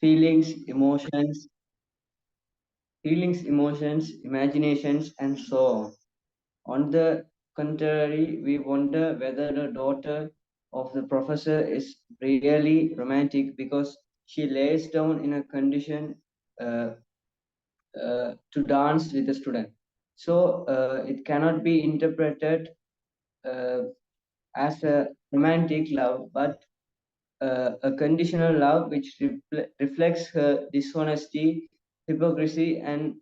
feelings, emotions, imaginations, and so on. On the contrary, we wonder whether the daughter of the professor is really romantic because she lays down in a condition uh, to dance with the student. So it cannot be interpreted uh, as a romantic love, but a conditional love which reflects her dishonesty, hypocrisy, and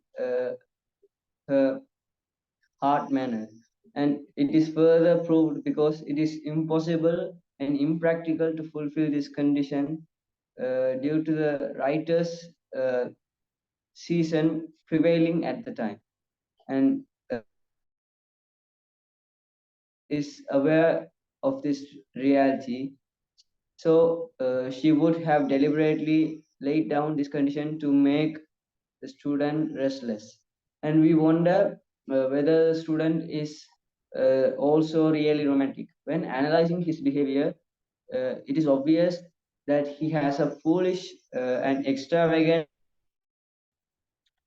her hard manner. And it is further proved because it is impossible and impractical to fulfill this condition due to the writer's season prevailing at the time. And is aware of this reality. So she would have deliberately laid down this condition to make the student restless. And we wonder whether the student is also really romantic. When analyzing his behavior, it is obvious that he has a foolish and extravagant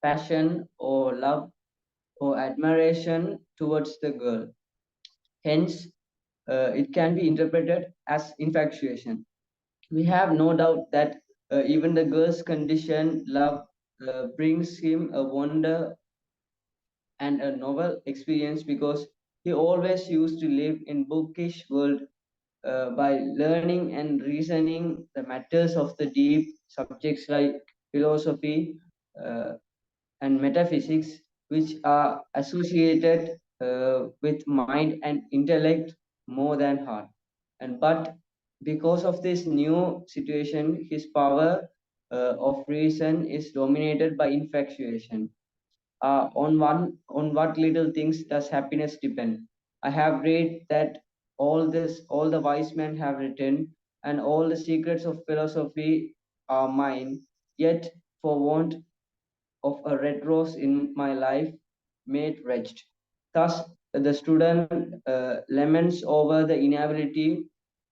passion or love or admiration towards the girl. Hence, it can be interpreted as infatuation. We have no doubt that even the girl's condition love brings him a wonder and a novel experience because he always used to live in bookish world by learning and reasoning the matters of the deep subjects like philosophy uh, and metaphysics, which are associated with mind and intellect more than heart. And but because of this new situation, his power of reason is dominated by infatuation. On what little things does happiness depend? I have read that all the wise men have written, and all the secrets of philosophy are mine. Yet, for want of a red rose in my life made wretched. Thus, the student laments over the inability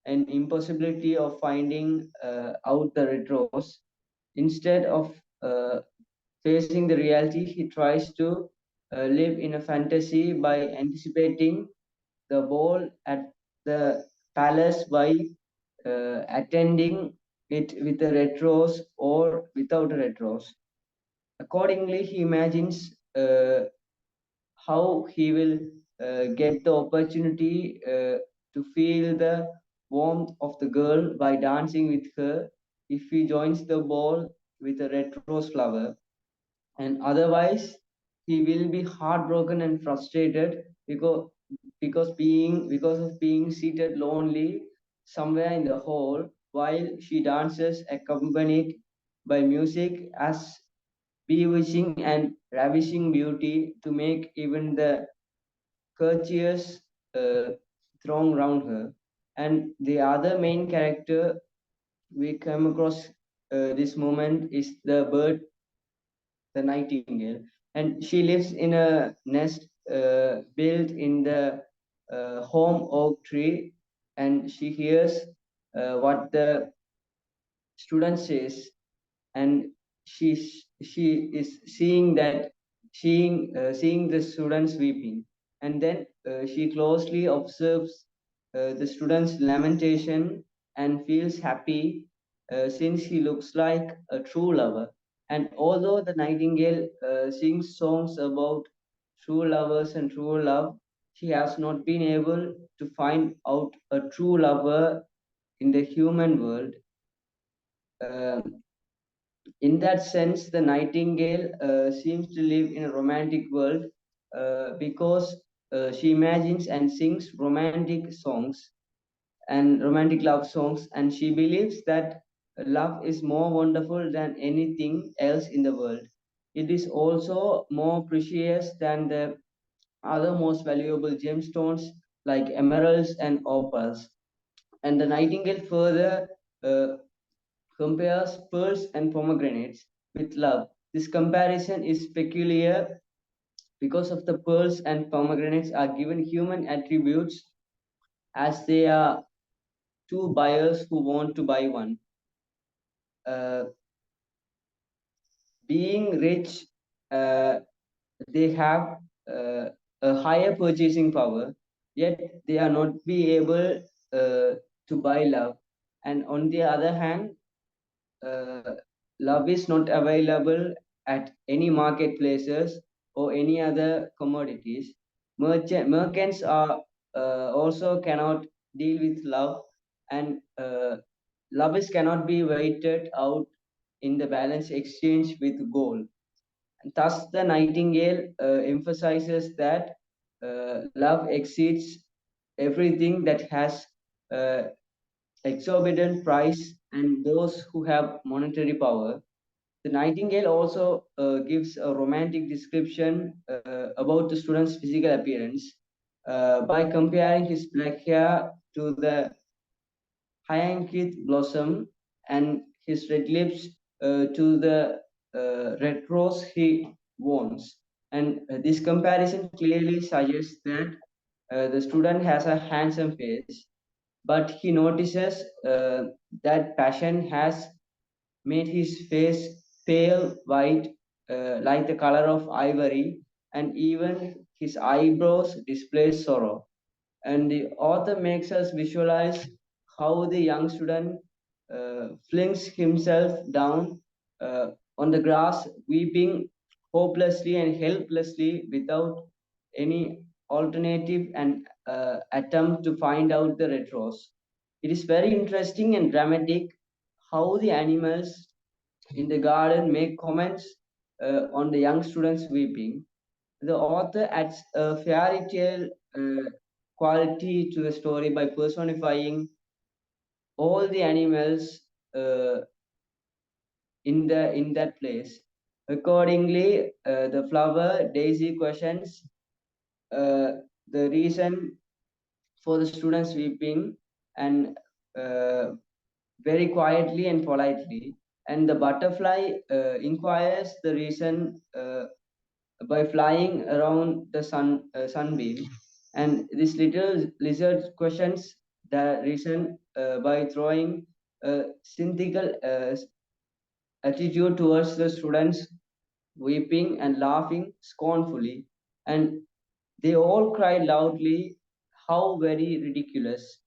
and impossibility of finding out the red rose. Instead of facing the reality, he tries to live in a fantasy by anticipating the ball at the palace by attending it with a red rose or without a red rose. Accordingly, he imagines how he will get the opportunity to feel the warmth of the girl by dancing with her if he joins the ball with a red rose flower, and otherwise he will be heartbroken and frustrated because of being seated lonely somewhere in the hall while she dances accompanied by music as bewitching and ravishing beauty to make even the courtiers uh, throng round her. And the other main character we come across this moment is the bird, the nightingale, and she lives in a nest built in the home oak tree, and she hears what the student says, and she is seeing that seeing the students weeping, and then she closely observes the student's lamentation and feels happy since he looks like a true lover. And although the nightingale sings songs about true lovers and true love, she has not been able to find out a true lover in the human world. Um in that sense, the nightingale seems to live in a romantic world because she imagines and sings romantic songs and romantic love songs, and she believes that love is more wonderful than anything else in the world. It is also more precious than the other most valuable gemstones like emeralds and opals. And the nightingale further uh, compares pearls and pomegranates with love. This comparison is peculiar because of the pearls and pomegranates are given human attributes as they are two buyers who want to buy one. Uh, being rich, uh, they have uh, a higher purchasing power, yet they are not be able to buy love. And on the other hand, uh, love is not available at any marketplaces or any other commodities. Merchants are also cannot deal with love, and love is cannot be weighted out in the balance exchange with gold. Thus, the Nightingale emphasizes that love exceeds everything that has uh, exorbitant price and those who have monetary power. The Nightingale also gives a romantic description about the student's physical appearance by comparing his black hair to the hyacinth blossom and his red lips to the red rose he wants. And this comparison clearly suggests that the student has a handsome face, but he notices that passion has made his face pale white, like the color of ivory, and even his eyebrows display sorrow. And the author makes us visualize how the young student flings himself down on the grass, weeping hopelessly and helplessly without any alternative and attempt to find out the red rose. It is very interesting and dramatic how the animals in the garden make comments on the young students weeping. The author adds a fairy tale quality to the story by personifying all the animals uh, in that place. Accordingly, the flower Daisy questions uh, the reason for the students weeping, and uh, very quietly and politely. And the butterfly inquires the reason by flying around the sunbeam. And this little lizard questions the reason by throwing a cynical attitude towards the students, weeping and laughing scornfully. And they all cried loudly, how very ridiculous.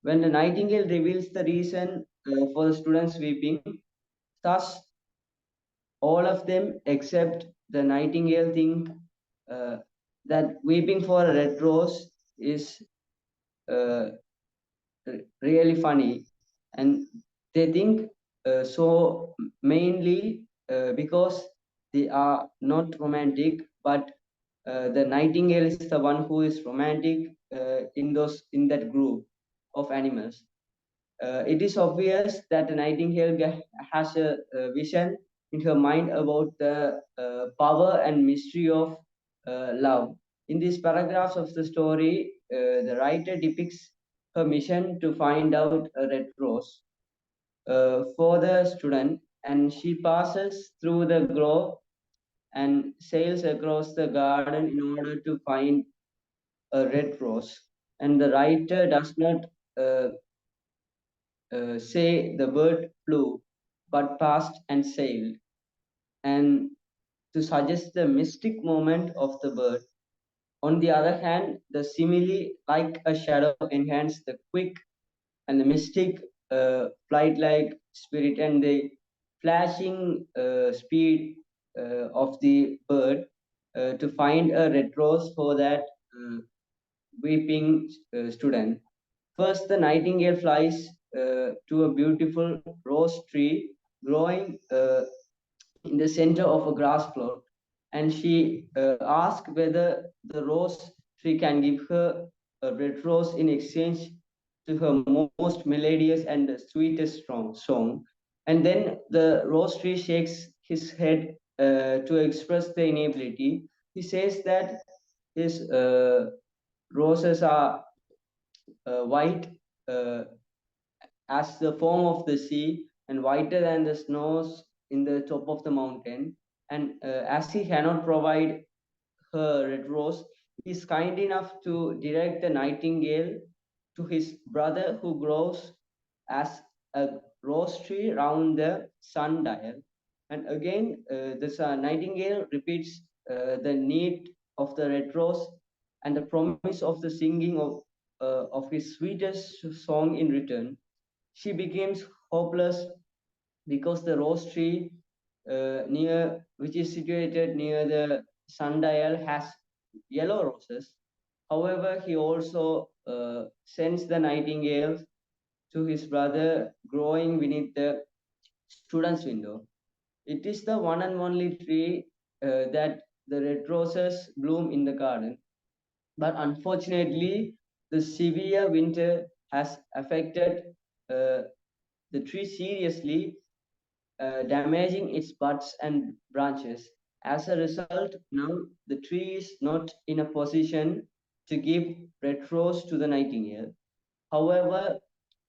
When the nightingale reveals the reason for the students weeping, thus all of them except the nightingale think uh, that weeping for a red rose is uh, really funny, and they think so mainly because they are not romantic, but the nightingale is the one who is romantic in that group of animals. It is obvious that the nightingale has a vision in her mind about the power and mystery of love. In these paragraphs of the story, the writer depicts her mission to find out a red rose for the student, and she passes through the grove and sails across the garden in order to find a red rose. And the writer does not uh, say the bird flew, but passed and sailed, and to suggest the mystic moment of the bird. On the other hand, the simile, like a shadow, enhance the quick and the mystic flight-like spirit and the flashing speed of the bird to find a red rose for that uh, weeping student. First, the nightingale flies to a beautiful rose tree growing in the center of a grass plot, and she asks whether the rose tree can give her a red rose in exchange to her most melodious and the sweetest song. And then the rose tree shakes his head to express the inability. He says that his roses are white uh, as the foam of the sea and whiter than the snows in the top of the mountain. And as he cannot provide her red rose, he is kind enough to direct the nightingale to his brother who grows as a rose tree round the sundial. And again, this nightingale repeats the need of the red rose and the promise of the singing of his sweetest song in return. She becomes hopeless because the rose tree which is situated near the sundial has yellow roses. However, he also sends the nightingale to his brother growing beneath the student's window. It is the one and only tree that the red roses bloom in the garden. But unfortunately, the severe winter has affected uh, the tree seriously, damaging its buds and branches. As a result, now the tree is not in a position to give red rose to the nightingale. However,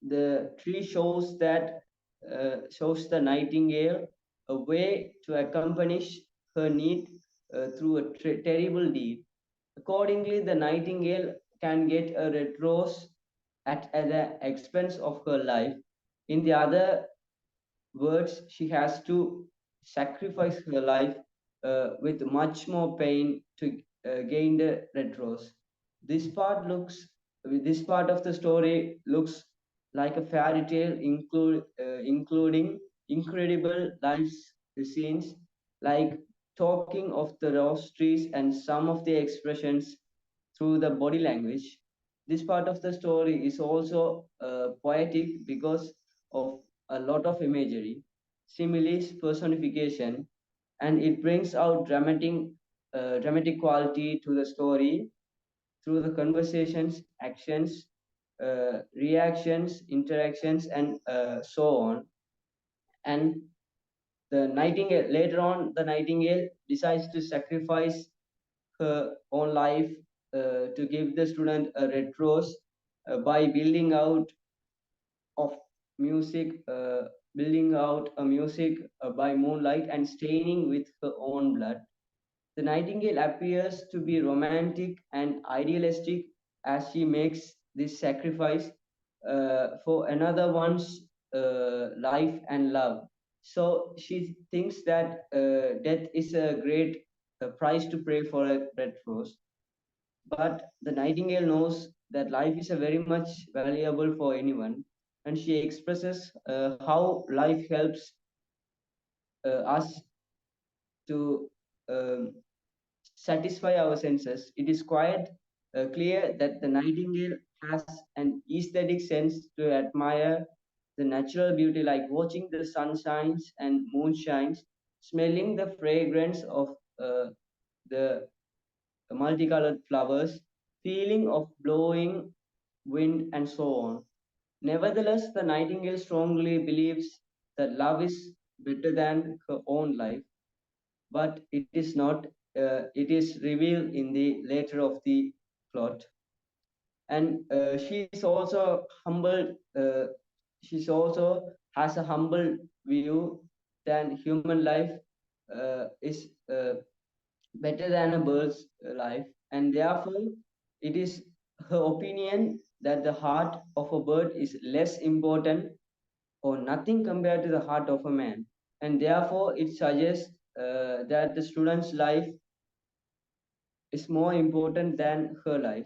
the tree shows the nightingale a way to accomplish her need through a terrible deed. Accordingly, the nightingale can get a red rose at the expense of her life. In the other words, she has to sacrifice her life with much more pain to gain the red rose. This part looks, this part of the story looks like a fairy tale, including incredible life scenes, like talking of the rose trees and some of the expressions through the body language. This part of the story is also poetic because of a lot of imagery, similes, personification, and it brings out dramatic quality to the story through the conversations, actions, reactions, interactions, and so on. And the nightingale later on, the nightingale decides to sacrifice her own life to give the student a red rose by of music, building out a music by moonlight and staining with her own blood. The nightingale appears to be romantic and idealistic as she makes this sacrifice for another one's life and love. So she thinks that death is a great price to pay for a red rose. But the nightingale knows that life is a very much valuable for anyone, and she expresses how life helps us to um, satisfy our senses. It is quite clear that the nightingale has an aesthetic sense to admire the natural beauty, like watching the sun shines and moon shines, smelling the fragrance of the multicolored flowers, feeling of blowing wind, and so on. Nevertheless, the nightingale strongly believes that love is better than her own life, but it is not. It is revealed in the later of the plot, and she is also humble. She's also has a humble view than human life is better than a bird's life, and therefore it is her opinion that the heart of a bird is less important or nothing compared to the heart of a man, and therefore it suggests that the student's life is more important than her life.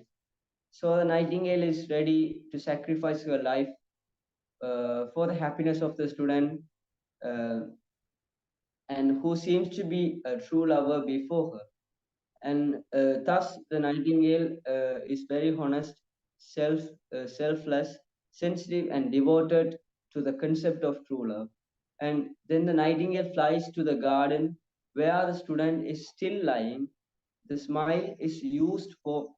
So the nightingale is ready to sacrifice her life for the happiness of the student, uh, and who seems to be a true lover before her. And thus, the nightingale is very honest, selfless, sensitive, and devoted to the concept of true love. And then the nightingale flies to the garden where the student is still lying. The smile is used for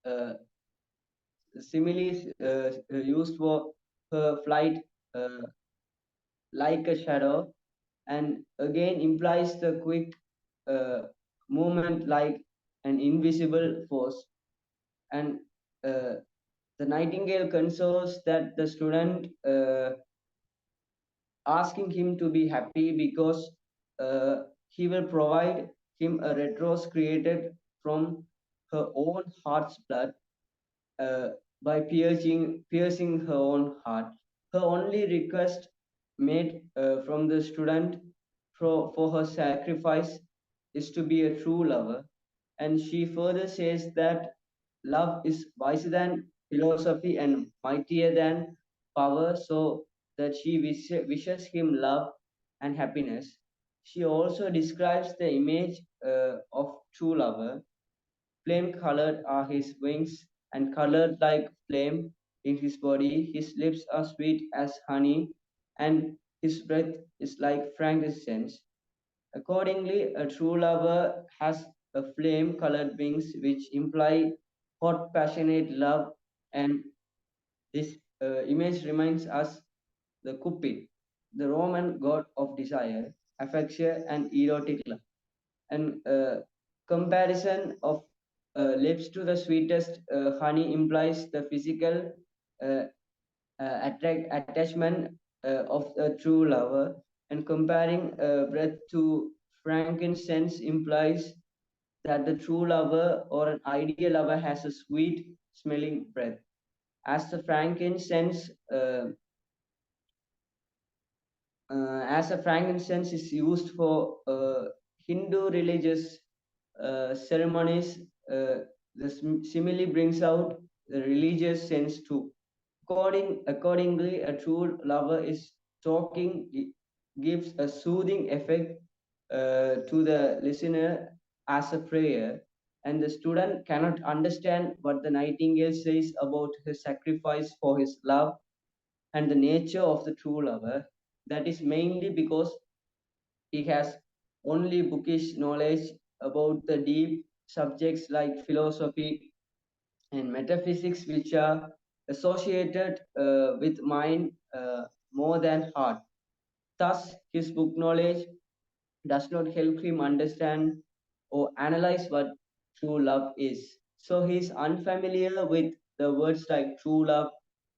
uh, similes used for her flight uh, like a shadow, and again implies the quick uh, movement like an invisible force. And uh, the nightingale consoles that the student, asking him to be happy because uh, he will provide him a red rose created from her own heart's blood, uh, by piercing her own heart. Her only request made from the student for her sacrifice is to be a true lover. And she further says that love is wiser than philosophy and mightier than power, so that she wishes him love and happiness. She also describes the image of true lover. Flame colored are his wings, and colored like flame in his body. His lips are sweet as honey, and his breath is like frankincense. Accordingly, a true lover has a flame colored wings which imply hot, passionate love, and this image reminds us the Cupid, the Roman god of desire, affection, and erotic love. And comparison of lips to the sweetest honey implies the physical uh, attachment of a true lover, and comparing breath to frankincense implies that the true lover or an ideal lover has a sweet smelling breath. As the frankincense, as a frankincense is used for Hindu religious ceremonies, the simile brings out the religious sense too. Accordingly, a true lover is talking, gives a soothing effect to the listener as a prayer, and the student cannot understand what the nightingale says about his sacrifice for his love and the nature of the true lover. That is mainly because he has only bookish knowledge about the deep subjects like philosophy and metaphysics, which are associated with mind more than heart. Thus, his book knowledge does not help him understand or analyze what true love is. So he is unfamiliar with the words like true love,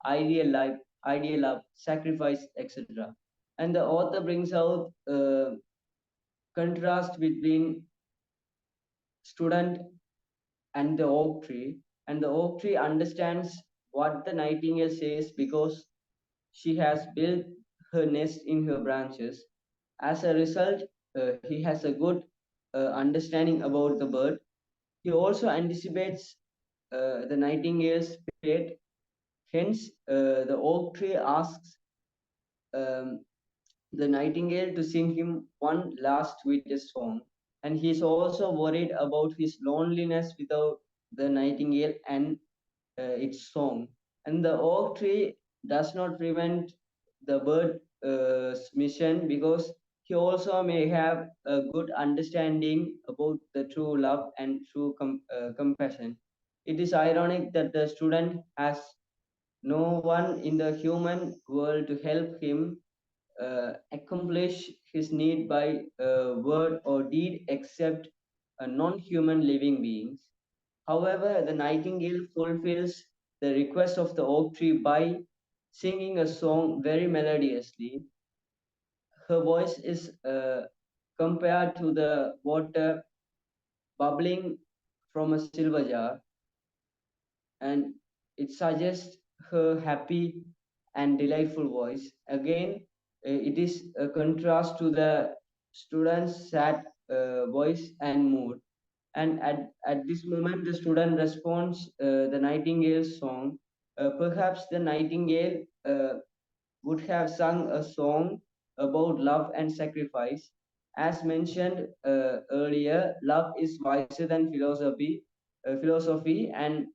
ideal life, ideal love, sacrifice, etc. And the author brings out contrast between student and the oak tree, and the oak tree understands what the nightingale says because she has built her nest in her branches. As a result, he has a good understanding about the bird. He also anticipates the nightingale's fate. Hence, the oak tree asks um, the nightingale to sing him one last sweetest song. And he is also worried about his loneliness without the nightingale and its song. And the oak tree does not prevent the bird's mission because he also may have a good understanding about the true love and true compassion. It is ironic that the student has no one in the human world to help him accomplish his need by word or deed except non-human living beings. However, the nightingale fulfills the request of the oak tree by singing a song very melodiously. Her voice is compared to the water bubbling from a silver jar, and it suggests her happy and delightful voice. Again, it is a contrast to the student's sad voice and mood. And at this moment, the student responds the nightingale's song. Perhaps the nightingale would have sung a song about love and sacrifice. As mentioned earlier, love is wiser than philosophy and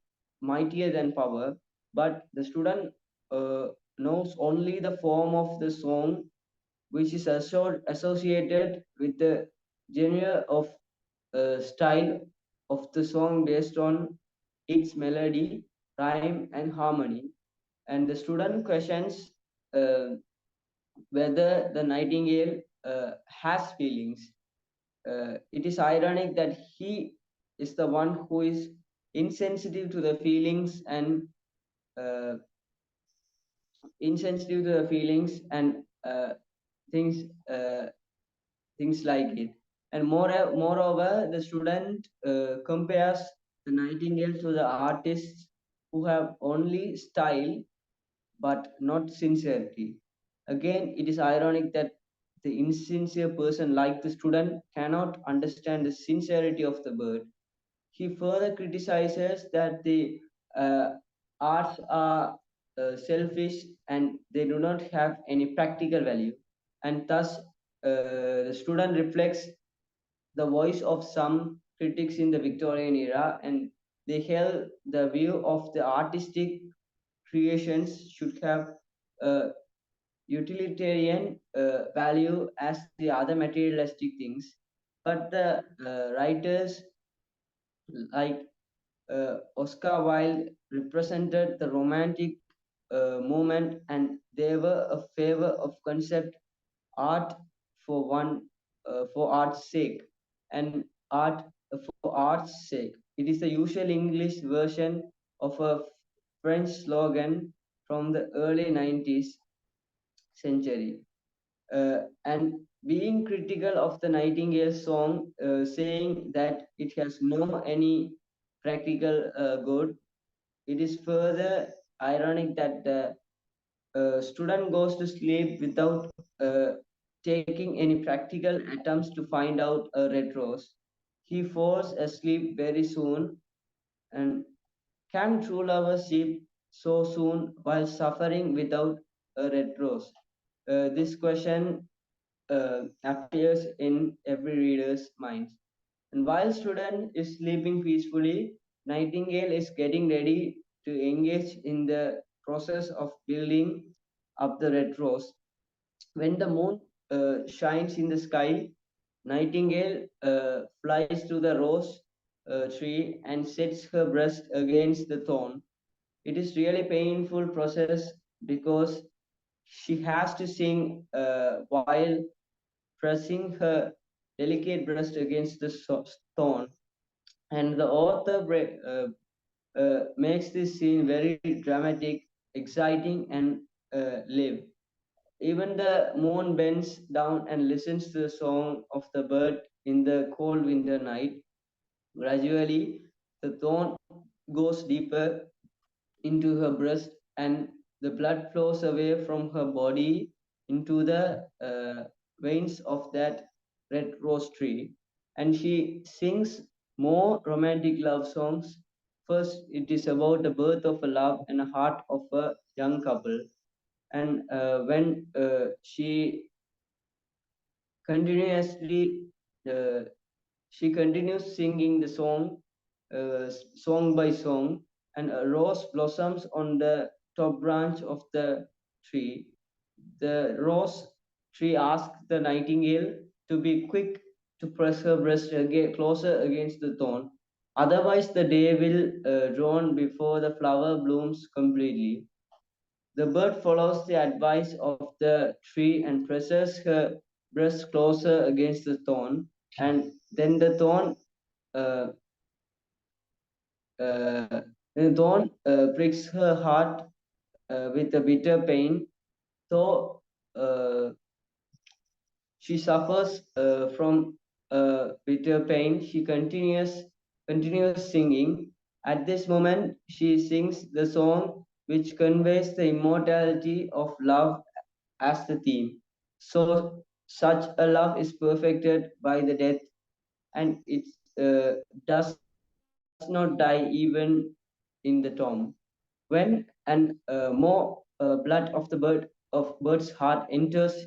mightier than power. But the student uh, knows only the form of the song, which is associated with the genre of style of the song based on its melody, rhyme, and harmony. And the student questions uh, whether the nightingale has feelings. It is ironic that he is the one who is insensitive to the feelings and uh, insensitive to the feelings and things things like it. And moreover, the student compares the nightingale to the artists who have only style but not sincerity. Again, it is ironic that the insincere person like the student cannot understand the sincerity of the bird. He further criticizes that the uh, arts are selfish and they do not have any practical value, and thus the student reflects the voice of some critics in the Victorian era, and they held the view of the artistic creations should have uh, utilitarian value as the other materialistic things. But the writers like Oscar Wilde represented the romantic movement, and they were a favor of concept art for for art's sake, and art for art's sake. It is the usual English version of a French slogan from the early 19th century. And being critical of the Nightingale song, saying that it has no any practical good, it is further ironic that the student goes to sleep without uh, taking any practical attempts to find out a red rose. He falls asleep very soon, and can true lovers sleep so soon while suffering without a red rose? This question appears in every reader's mind. And while student is sleeping peacefully, Nightingale is getting ready to engage in the process of building up the red rose. When the moon shines in the sky, Nightingale flies to the rose tree and sets her breast against the thorn. It is really painful process because she has to sing while pressing her delicate breast against the thorn. And the author makes this scene very dramatic, exciting, and live. Even the moon bends down and listens to the song of the bird in the cold winter night. Gradually, the thorn goes deeper into her breast, and the blood flows away from her body into the veins of that red rose tree. And she sings more romantic love songs. First, it is about the birth of a love and a heart of a young couple. And when she continuously uh, she continues singing the song, song by song, and a rose blossoms on the top branch of the tree. The rose tree asks the nightingale to be quick to press her breast closer against the thorn. Otherwise, the day will drown before the flower blooms completely. The bird follows the advice of the tree and presses her breast closer against the thorn, and then uh, the thorn pricks her heart with a bitter pain. Though uh, she suffers from bitter pain, she continues singing. At this moment, she sings the song which conveys the immortality of love as the theme. So such a love is perfected by the death, and it does not die even in the tomb. When more blood of the bird's heart enters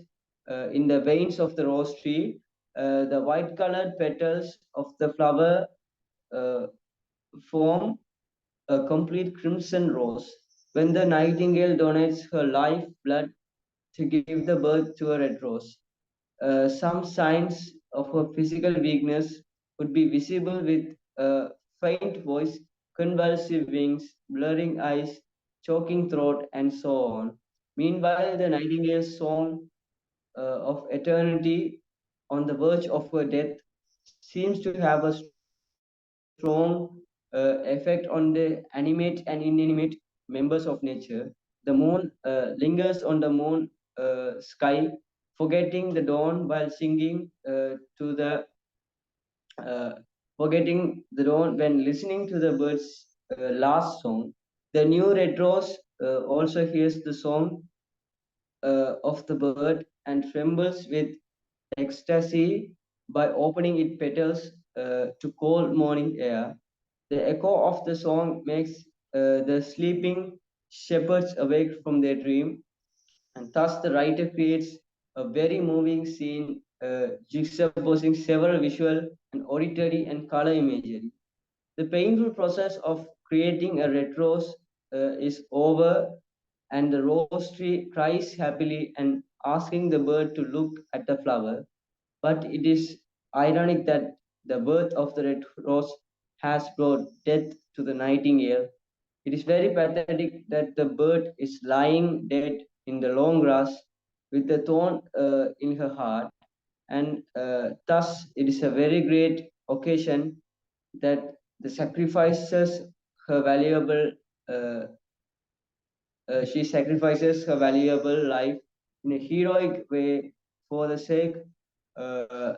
in the veins of the rose tree, the white colored petals of the flower uh, form a complete crimson rose. When the nightingale donates her life blood to give the birth to a red rose, some signs of her physical weakness would be visible with a faint voice, convulsive wings, blurring eyes, choking throat, and so on. Meanwhile, the nightingale's song of eternity on the verge of her death seems to have a strong effect on the animate and inanimate members of nature. The moon lingers on the moon sky, forgetting the dawn while singing to the forgetting the dawn when listening to the bird's last song. The new red rose also hears the song of the bird and trembles with ecstasy by opening its petals to cold morning air. The echo of the song makes the sleeping shepherds awake from their dream, and thus the writer creates a very moving scene juxtaposing several visual and auditory and color imagery. The painful process of creating a red rose is over, and the rose tree cries happily and asking the bird to look at the flower. But it is ironic that the birth of the red rose has brought death to the nightingale. It is very pathetic that the bird is lying dead in the long grass with the thorn in her heart, and thus it is a very great occasion that the sacrifices her valuable uh, she sacrifices her valuable life in a heroic way for the sake uh,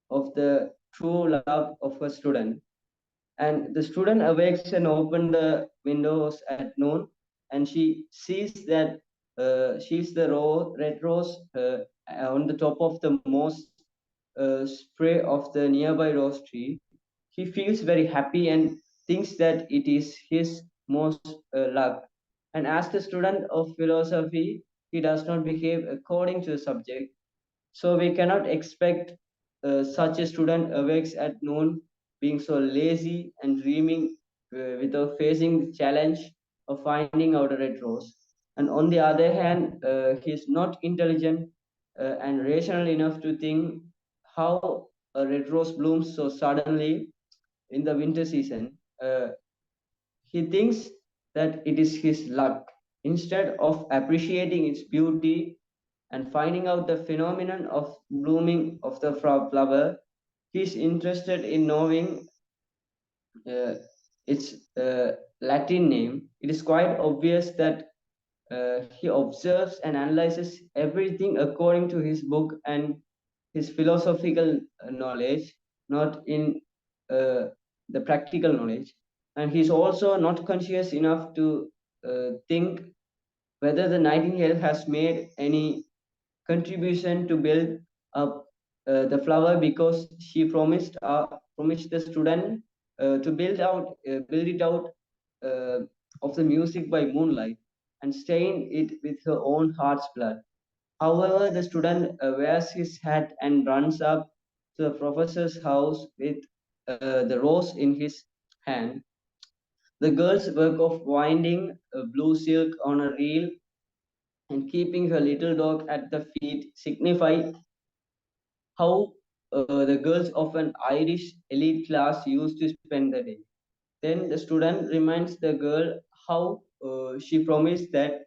of the true love of her student. And the student awakes and opens the windows at noon, and she sees that she's the red rose on the top of the most spray of the nearby rose tree. He feels very happy and thinks that it is his most luck. And as the student of philosophy, he does not behave according to the subject, so we cannot expect such a student awakes at noon being so lazy and dreaming without facing the challenge of finding out a red rose. And on the other hand, he is not intelligent and rational enough to think how a red rose blooms so suddenly in the winter season. He thinks that it is his luck. Instead of appreciating its beauty and finding out the phenomenon of blooming of the flower, he is interested in knowing uh, its Latin name. It is quite obvious that he observes and analyzes everything according to his book and his philosophical knowledge, not in uh, the practical knowledge. And he's also not conscious enough to think whether the nightingale has made any contribution to build up the flower, because she promised the student to build it out uh, of the music by moonlight and stain it with her own heart's blood. However, the student wears his hat and runs up to the professor's house with the rose in his hand. The girl's work of winding blue silk on a reel and keeping her little dog at the feet signify how the girls of an Irish elite class used to spend the day. Then the student reminds the girl how she promised that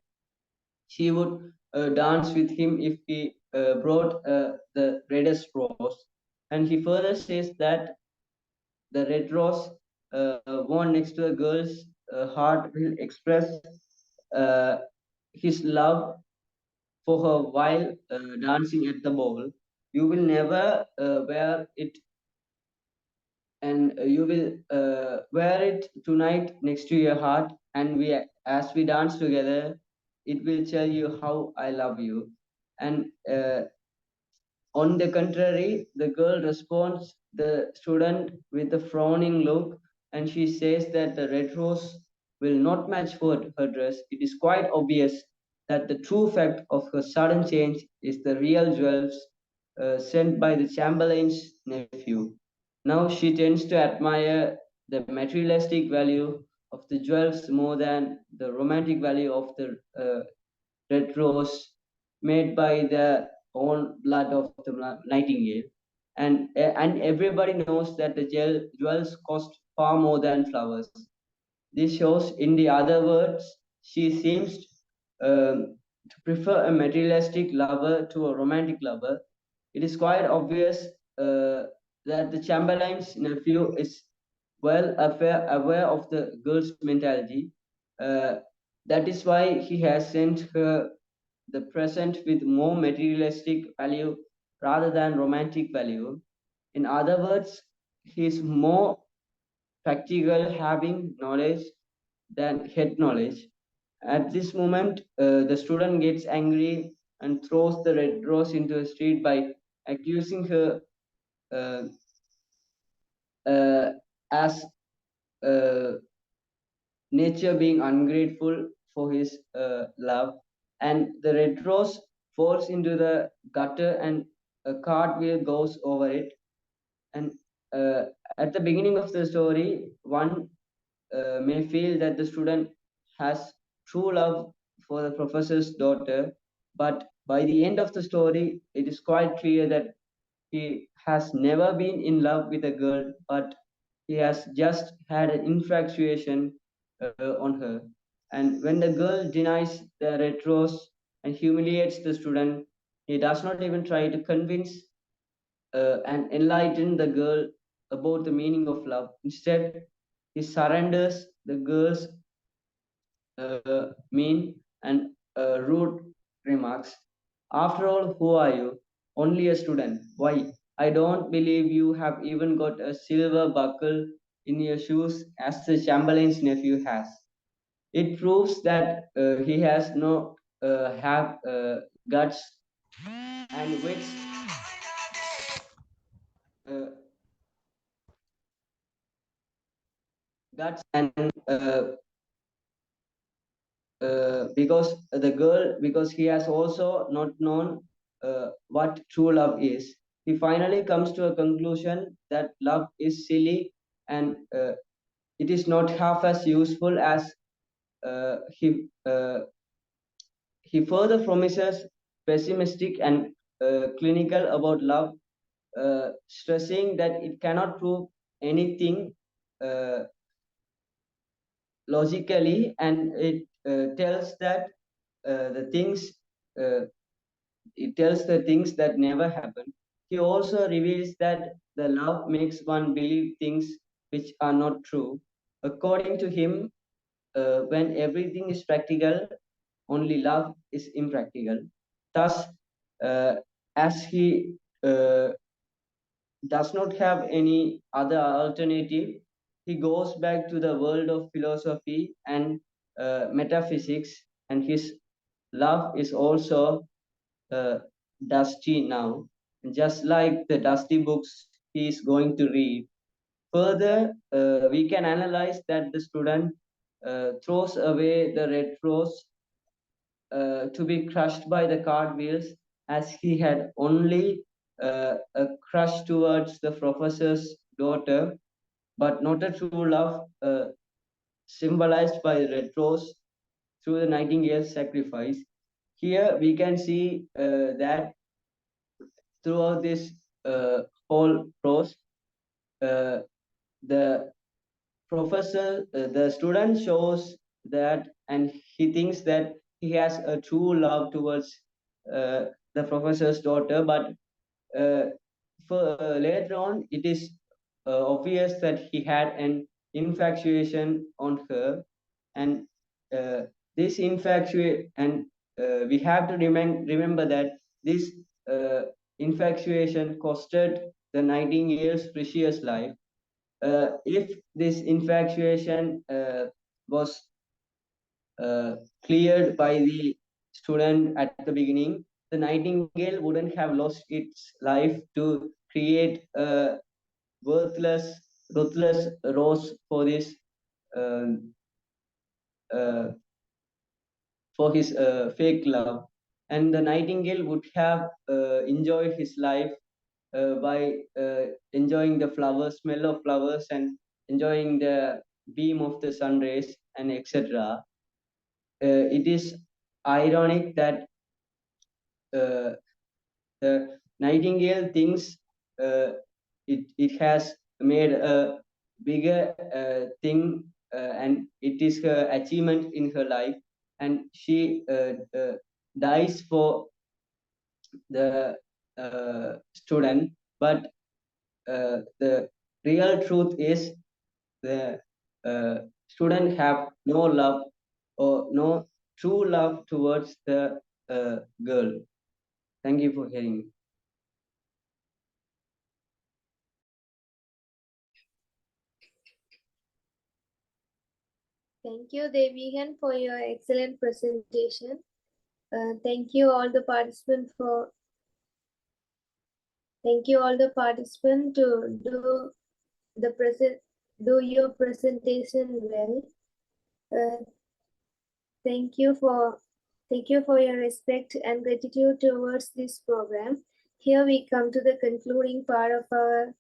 she would dance with him if he brought the reddest rose. And he further says that the red rose worn next to the girl's heart will express uh, his love for her while dancing at the ball. You will never wear it, and you will wear it tonight next to your heart. And as we dance together, it will tell you how I love you. And on the contrary, the girl responds the student with a frowning look, and she says that the red rose will not match for her dress. It is quite obvious that the true fact of her sudden change is the real jewels sent by the Chamberlain's nephew. Now she tends to admire the materialistic value of the jewels more than the romantic value of the red rose made by the own blood of the nightingale. And everybody knows that the jewels cost far more than flowers. This shows, in the other words, she seems to prefer a materialistic lover to a romantic lover. It is quite obvious that the Chamberlain's nephew is aware of the girl's mentality. Uh, that is why he has sent her the present with more materialistic value rather than romantic value. In other words, he is more practical, having knowledge than head knowledge. At this moment, the student gets angry and throws the red rose into the street by accusing her uh, as uh, nature being ungrateful for his love. And the red rose falls into the gutter, and a cartwheel goes over it. And uh, at the beginning of the story, one may feel that the student has true love for the professor's daughter, but by the end of the story, it is quite clear that he has never been in love with a girl, but he has just had an infatuation on her. And when the girl denies the red rose and humiliates the student, he does not even try to convince and enlighten the girl about the meaning of love. Instead, he surrenders the girl's mean and rude remarks. After all, who are you? Only a student. Why? I don't believe you have even got a silver buckle in your shoes as the Chamberlain's nephew has. It proves that he has no have guts and wits, uh, guts and because he has also not known what true love is. He finally comes to a conclusion that love is silly, and it is not half as useful as he further promises pessimistic and clinical about love, stressing that it cannot prove anything uh, logically, and it tells that the things uh, it tells the things that never happen. He also reveals that the love makes one believe things which are not true. According to him, when everything is practical, only love is impractical. Thus, uh, as he does not have any other alternative, he goes back to the world of philosophy and metaphysics, and his love is also uh, dusty now, just like the dusty books he is going to read. Further, we can analyze that the student throws away the red rose to be crushed by the cartwheels, as he had only a crush towards the professor's daughter, but not a true love symbolized by the red rose through the nightingale's sacrifice. Here we can see that throughout this whole prose, uh, the the student shows that, and he thinks that he has a true love towards uh, the professor's daughter, but uh, later on it is obvious that he had an infatuation on her, and uh, this infatuation, and we have to remember that this uh, infatuation costed the nightingale's precious life. If this infatuation was uh, cleared by the student at the beginning, the nightingale wouldn't have lost its life to create a worthless, ruthless rose for this uh, uh, for his fake love. And the nightingale would have enjoyed his life by enjoying the flowers, smell of flowers, and enjoying the beam of the sun rays, and etc. It is ironic that uh, the nightingale thinks it has made a bigger thing, and it is her achievement in her life, and she dies for the student. But the real truth is the student have no love or no true love towards the girl. Thank you for hearing me. Thank you, Devihan, for your excellent presentation. Thank you all the participants for Thank you all the participants to do your presentation well. Uh, thank you for your respect and gratitude towards this program. Here we come to the concluding part of our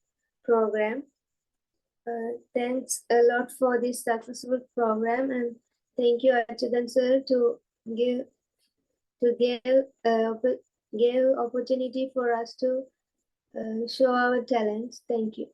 program. Thanks a lot for this successful program, and thank you Achudan sir give to give opportunity for us to show our talents. Thank you.